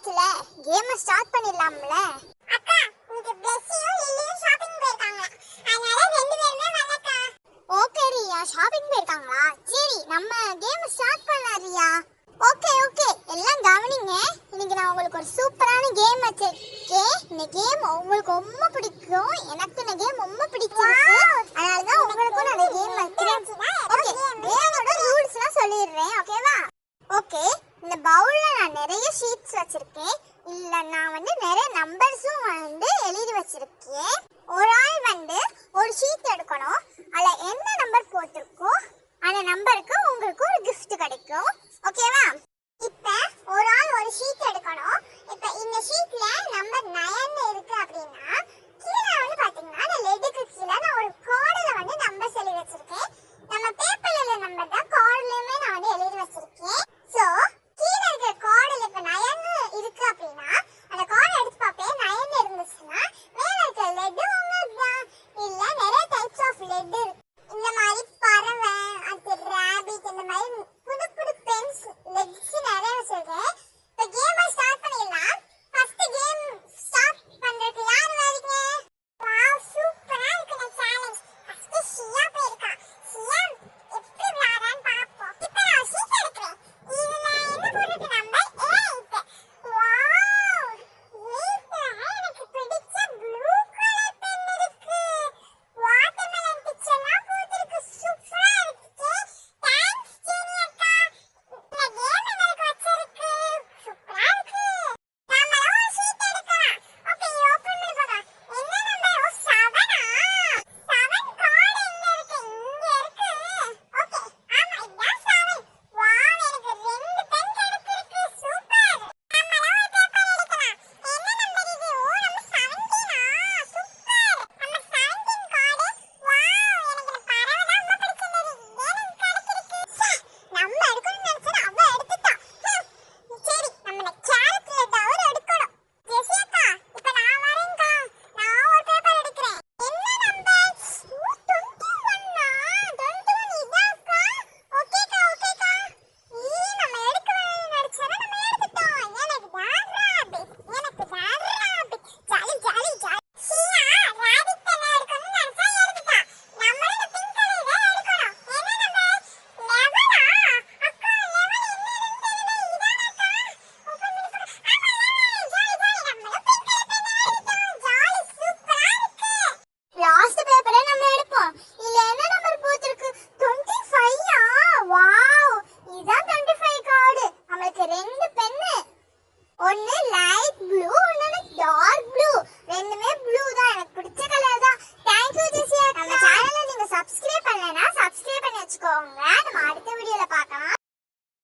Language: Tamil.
ஆயிடுச்சுல, கேம் ஸ்டார்ட் பண்ணிடலாம்ல. அக்கா, இன்னைக்கு பிளெஸியும் லில்லியும் ஷாப்பிங் போயிருக்காங்க. அதனால ரெண்டு பேருமே வரலக்கா. ஓகே ரியா, ஷாப்பிங் போயிருக்காங்களா? சரி, நம்ம கேம் ஸ்டார்ட் பண்ணலாம் ரியா. ஓகே ஓகே, எல்லாம் கவனிங்க. இன்னைக்கு நான் உங்களுக்கு ஒரு சூப்பரான கேம் வச்சிருக்கேன். இந்த கேம் உங்களுக்கு ரொம்ப பிடிக்கும். எனக்கு இந்த கேம் ரொம்ப பிடிச்சிருக்கு. அதனால தான் உங்களுக்கும் நான் இந்த கேம் வைக்கிறேன். ஓகே, கேமோட ரூல்ஸ்லாம் சொல்லிடுறேன். ஓகேவா? ஓகே, இந்த பவுல்ல நான் நிறைய ஷீட்ஸ் வச்சிருக்கேன். இல்ல நான் நிறைய நம்பர்ஸும் எழுதி வச்சிருக்கேன். ஒரு ஆள் ஒரு ஷீட் எடுக்கணும். அதுல என்ன நம்பர் போட்டிருக்கோ அந்த நம்பருக்கு உங்களுக்கு ஒரு gift கிடைக்கும். ஓகேவா? இப்ப ஒரு ஆள் ஒரு ஷீட் எடுக்கணும். இப்ப இந்த ஷீட்ல நம்பர் 9 இருக்கு அப்படின்னா கீழே பாத்தீங்கன்னா அந்த லெட்டுக்கு கீழே நான் ஒரு கார்டுல நம்பர்ஸ் எழுதி வச்சிருக்கேன். நம்ம பேப்பர்ல உள்ள நம்பர் தான் கார்டுலயுமே நான் எழுதி வச்சிருக்கேன். சோ கீழே இருக்க கார்டுல இப்ப 9 இருக்கு அப்படின்னா அந்த கார்டு எடுத்து பார்ப்பேன். 9 இருந்துச்சுன்னா மேல இருக்க லெட் உங்களுக்கு தான். இல்ல நிறைய டைப்ஸ் ஆஃப் லெட் இருக்கு. இந்த மாதிரி பறவை, அது ராபிட், இந்த மாதிரி புது புது பென்ஸ் லெட்ஸ் நிறைய வச்சிருக்கேன். இப்ப கேம் ஸ்டார்ட் பண்ணிடலாம். ஃபர்ஸ்ட் கேம் ஸ்டார்ட் பண்றதுக்கு யார் வரீங்க? வாவ், சூப்பரா இருக்கு இந்த சேலஞ்ச். ஃபர்ஸ்ட் ஷியா போயிருக்கா. ஷியா எப்படி விளையாடுறான்னு பாப்போம். இப்ப நான் ஷீட் எடுக்கிறேன். இதுல என்ன போட்டிருக்கு? நம்பர் 8. வாவ், 8ல எனக்கு பிடிச்ச ப்ளூ கலர் பென் இருக்கு. வாட்டர்மெலன் பிக்சர்லாம் போட்டிருக்கு. சூப்பரா இருக்கு. தேங்க்ஸ் ஜெனி அக்கா. இந்த கேம் எங்களுக்கு வச்சிருக்கு. சூப்பரா இருக்கு. நாம ஒரு ஷீட் எடுக்கலாம். ஓகே, ஓபன் பண்ணி பார்க்கலாம். என்ன நம்பர்? ஓ 7. 7 கார்டு எங்க இருக்கு? இங்க இருக்கு. ஓகே, ஆமா இதான் 7. வாவ், எனக்கு 2 பென் கிடைச்சிருக்கு. சூப்பர். நாம ஒரு பேப்பர் எடுக்கலாம். என்ன நம்பர் இது? ஓ நம்ம 17. சூப்பர். நம்ம 17 கார்டு. வாவ், எனக்கு இந்த பறவை தான் ரொம்ப பிடிச்சிருந்தது. எனக்கு கிடைச்சிருக்கு. நம்ம எடுக்கணும்னு நினைச்சது அவ எடுத்துட்டா. சரி, நம்ம இந்த கேரட் லெட் எடுக்கணும். ஜெசி அக்கா, இப்ப நான் வரேன்க்கா. நான் ஒரு பேப்பர் எடுக்கிறேன். என்ன நம்பர்? 21. 21 இதாக்கா? ஓகேக்கா, ஓகேக்கா. நம்ம எடுக்க நினைச்சதை நம்ம எடுத்துட்டோம். எனக்கு தான் ராபிட். எனக்கு தான் rabbit. Jolly jolly jolly. Shiya rabbit pen எடுக்கணும்னு நினைச்சா எடுத்துட்டா. நம்மளும் இந்த பிங்க் கலர் தான் எடுக்கணும். என்ன நம்பர்? 11. அக்கா 11 என்ன இருந்தது? இதானக்கா? ஓபன் பண்ணி பாரு. ஆமா 11. Jolly jolly. நம்மளும் பிங்க் கலர் பென் எடுத்தோம். ஜாலி, சூப்பரா இருக்கு. லாஸ்ட் பேப்பரை நம்ம எடுப்போம். இதுல என்ன நம்பர் போட்டிருக்கு? 25. வாவ், இதான் 25 கார்டு. நம்மளுக்கு 2 பென்னு. ஒன்னு லைட் ப்ளூ,